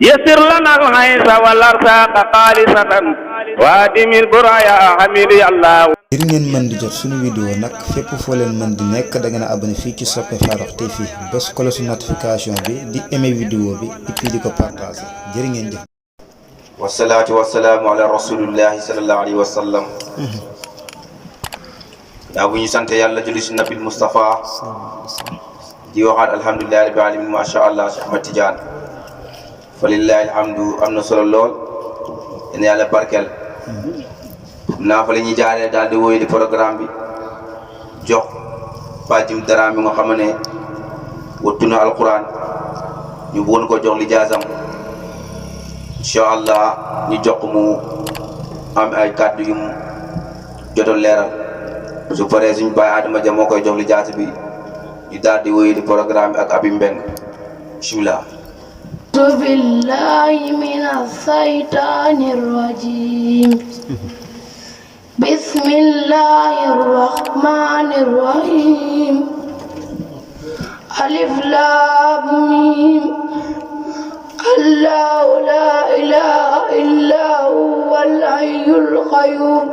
يسر لنا العيش والأرزاق خالصة وادم البرايا حميد الله. ngir ngeen mën di jot suñu vidéo nag fépp foo leen mën di nekk da ngeen a abonné fii ci Sope Farokh TV bés cloche notification bi di aimer vidéo bi et puis di ko partager jërë ngeen jëf. wasalaatu wasalaamu ala rasulillahi sallallahu alayhi wa sallam. yaa bu ñu sant yàlla julli si nabil Moustapha di waxaat alhamdulillahi rabbil alamin macha allah Cheikh Ahmad Tidiane fa lillahi alhamdu am na solo lool yéen yàlla barkeel. naa fa la ñuy jaaree daal di wóoy di programme bi jox Bajim Dara mi nga xam ne wattu na alquran ñu bëggoon ko jox li jaasam incha allah ñu jox mu am ay kàddu yu mu jotoon leeral su paree suñu baay Adama Dia moo koy jox li jaas bi ñu daal di wóoy di programme bi ak Abi Mbeng bismillah. أعوذ بالله من الشيطان الرجيم بسم الله الرحمن الرحيم ألف لام ميم الله لا إله إلا هو الحي القيوم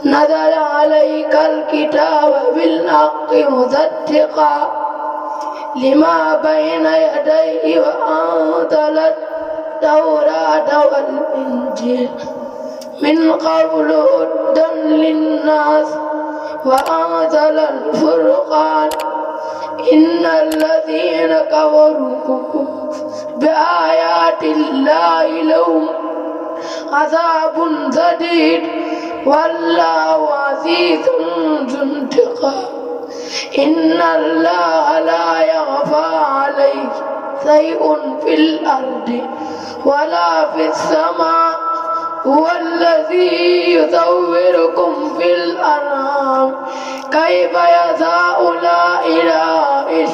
نزل عليك الكتاب بالحق مصدقا لما بين يديه وأنزل التوراة والإنجيل من قبل هدى للناس وأنزل الفرقان إن الذين كفروا بآيات الله لهم عذاب شديد والله عزيز ذو انتقام إن الله لا يخفى عليه شيء في الأرض ولا في السماء هو الذي يصوركم في الأرحام كيف يشاء لا إله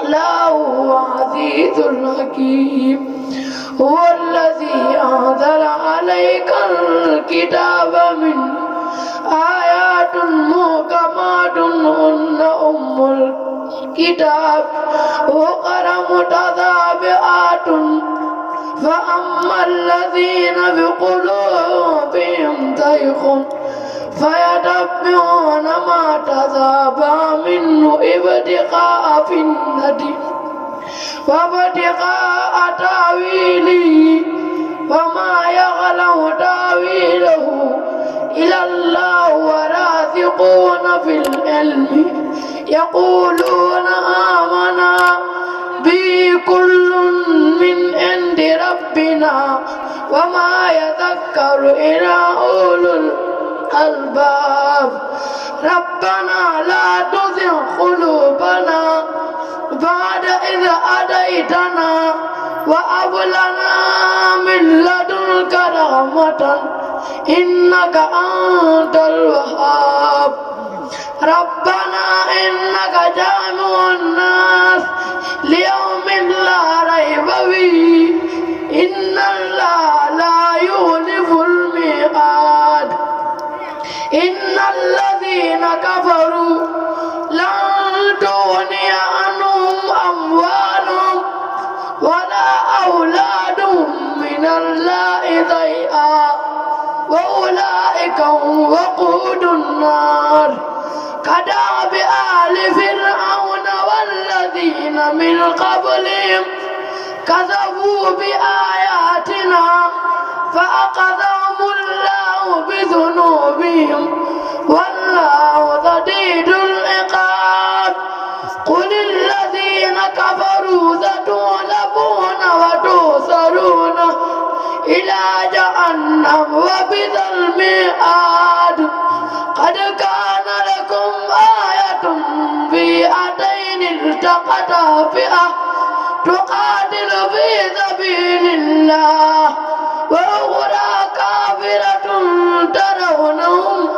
إلا هو عزيز حكيم هو الذي أنزل عليك الكتاب منه آيات محكمات هن أم الكتاب وأخر متشابهات فأما الذين بقلوبهم زيغ فيتبعون ما تشابه منه ابتغاء فتنة وابتغاء تأويله وما يعلم تأويله إلا الله وراسخون في العلم يقولون آمنا به كل من عند ربنا وما يذكر إلا أولو الألباب ربنا لا تزغ قلوبنا بعد إذ هديتنا وهب لنا من لدنك رحمة إنك أنت الوهاب ربنا إنك جامع الناس ليوم لا ريب فيه إن الله لا يخلف الميعاد إن الذين كفروا لن تغني عنهم أموالهم ولا أولادهم من الله شيئا وأولئك هم وقود النار كدأب آل فرعون والذين من قبلهم كذبوا بآياتنا فأخذهم الله بذنوبهم والله شديد العقاب قل الذين كفروا ستغلبون وتحشرون إلى جهنم وبئس المعاد قد كان لكم آية في فئتين التقتا فئة تقاتل في سبيل الله وأخرى كافرة ترونهم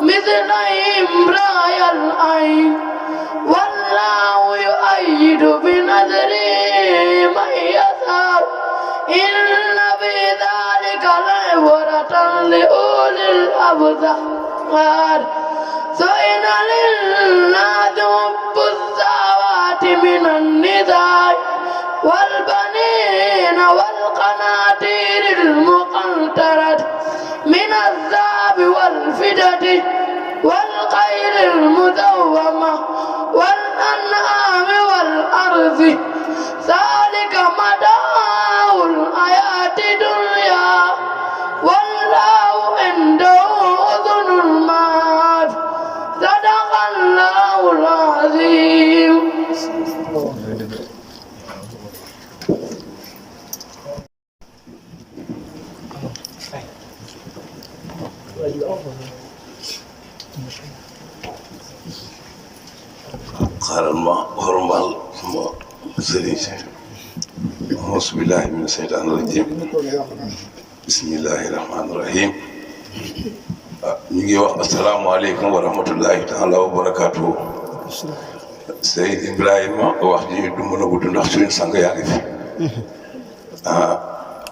مثلهم رأي العين والله يؤيد بنصره من يشاء إن في ذلك لعبرة لأولي الأبصار زين للناس حب الشهوات من النساء والبنين والفدة والخيل المدومة والأنعام والأرض ذلك متاع الحياة الدنيا والله عنده حسن المآب صدق الله العظيم. xaaral ma xormaal sama sëriñ si auzu billahi mina seytaani rajim bismillahi rahmaani rahim ñu ngi wax asalaamaaleykum wa rahmatullahi taala wa barakaatuhu. Seyd Ibrahima wax ji du mën a gudd ndax suñu sang yaa ngi fi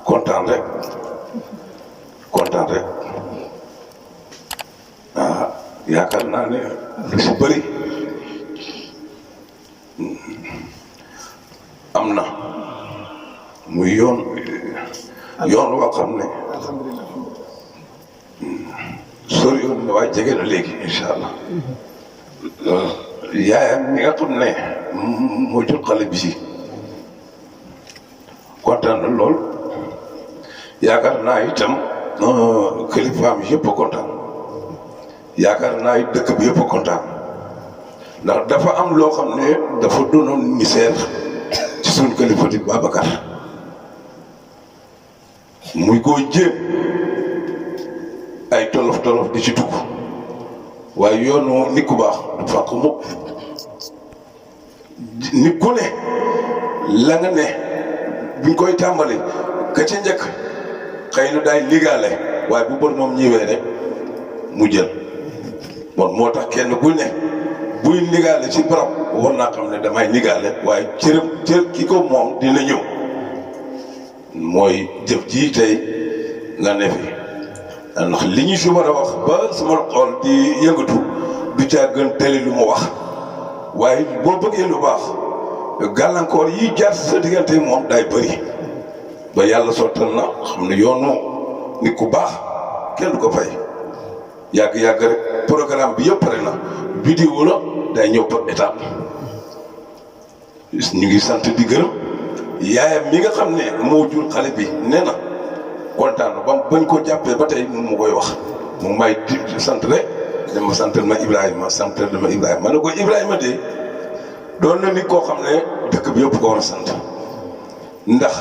kontaan rek yaakaar naa ne lu si bëri am na muy yoon woo xam ne sori yoon na waaye jege na léegi incha allah yaayam mi nga xam ne moo jur xale bi si kontaan na lool yaakaar naa itam kilifaam yëpp a kontaan yaakaar naa it dëkk bi yëpp a kontaan ndax dafa am loo xam ne dafa doonoon misère ci suñu kilifa di Babacar muy koo jéem ay tolof di ci dugg waaye yoonu nit ku baax du fàq mukk nit ku ne la nga ne buñ koy tàmbali ka ca njëkk xëy na daay ligaale waaye bu bon moom ñëwee rek mu jël bon moo tax kenn ku ne buy ligaale ci barab war naa xam ne damay ligaale waaye cër ki ko moom dina ñëw mooy jëf ji tey nga ne fi ndax li ñu si war a wax ba sama xool di yëngatu du caa gën tëli lu mu wax waaye boo bëggee lu baax gàllankoor yi jaar sa diggante moom day bëri ba yàlla sottal na xam ne yoonu nit ku baax kenn du ko fay yàgg rek programme bi yëpp pare na vidéo la day ñëw par étape ñu ngi sant di gërëm yaayam mi nga xam ne moo jur xale bi nee na kontaan na ba bañ ko jàppee ba tey mu koy wax mu may di sant rek dama santal ma Ibrahima ma ne ko Ibrahima de doon na nit koo xam ne dëkk bi yëpp ko war a sant ndax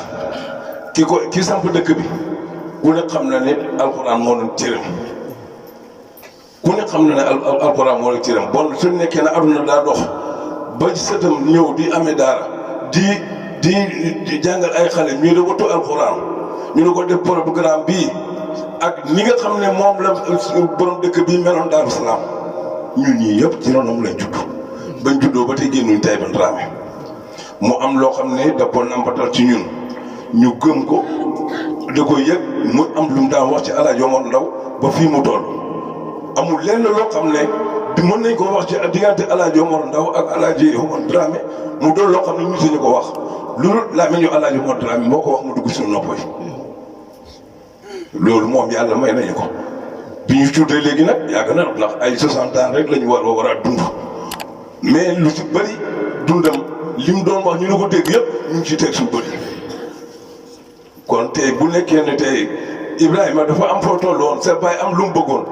ki samp dëkk bi ku ne xam na ne alxuraan moo doon cëram ku ne xam na ne alxuraan moo doon cëram bon su nekkee ne aduna daa dox ba sëtam ñëw di amee daara di jàngal ay xale ñu ne wattu alxuraan ñu ne ko def programme bii ak ni nga xam ne moom la borom dëkk bii meloon Daaru Salaam ñun ñii yëpp ci ronam lañ judd bañ juddoo ba tey génnuñ Taïba Dramé mu am loo xam ne da ko nampatal ci ñun ñu gëm ko da ko yëg mu am lu mu daan wax ci Alaaji Omar Ndaw ba fii mu toll amul lenn loo xam ne mën nañ ko wax ci diggante Alaaji Omar Ndaw ak Alaaji Omar Dramé mu doon loo xam ne ñu suñu ko wax loolu laa mel ñu Alaaji Omar Dramé moo ko wax mu dugg suñu nopp yi loolu moom yàlla may nañu ko bi ñu tuddee léegi nag yàgg na ndax ay 60 ans rek la ñu war a dund mais lu ci bëri dundam li mu doon wax ñu ne ko dégg yëpp ñu ngi ci teg suñu bëri kon tey bu nekkee ne tey Ibrahima dafa am foo toll woon sa baay am lu mu bëggoon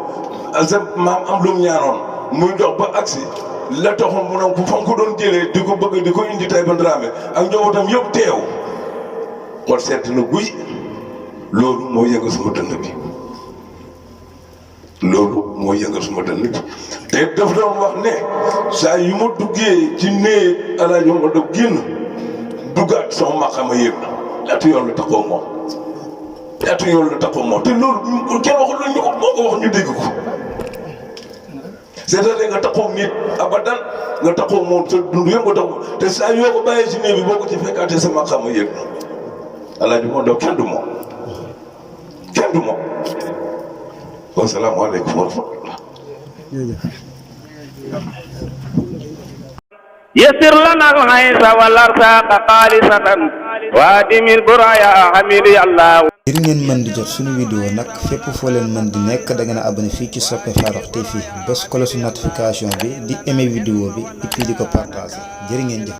sa maam am lu mu ñaanoon muy dox ba agsi la taxoon mu ne ko fa nga ko doon jëlee di ko bëgg di ko indi Taïba Dramé ak njabootam yëpp teew kon seet na guy loolu moo yëngal sama dënn bi te daf doon wax ne saa yu ma duggee ci néeg Alaaji Omar Ndaw génn duggaat sama maqama yëg na atu yoon la taxaw moom te loolu kenn waxul lu ñu ko moo ko wax ñu dégg ko c'est-à-dire nga taxaw nit abadan nga taxaw moom sa dund yëpp nga taxaw te saa yoo ko bàyyee ci néeg bi boo ko ci fekkaatee sa maqama yëg na Alaaji Omar Ndaw kenn du moom wasalaamaaleykum wa rahmatullah يسر لنا العيش والأرزاق خالصة وادم البرايا حميد الله. ngir ngeen mën di jot suñu vidéo nag fépp foo leen mën di nekk da ngeen a abonné fii ci Sope Farokh TV bés cloche notification bi di aimer vidéo bi et puis di ko partager jërë ngeen jëf.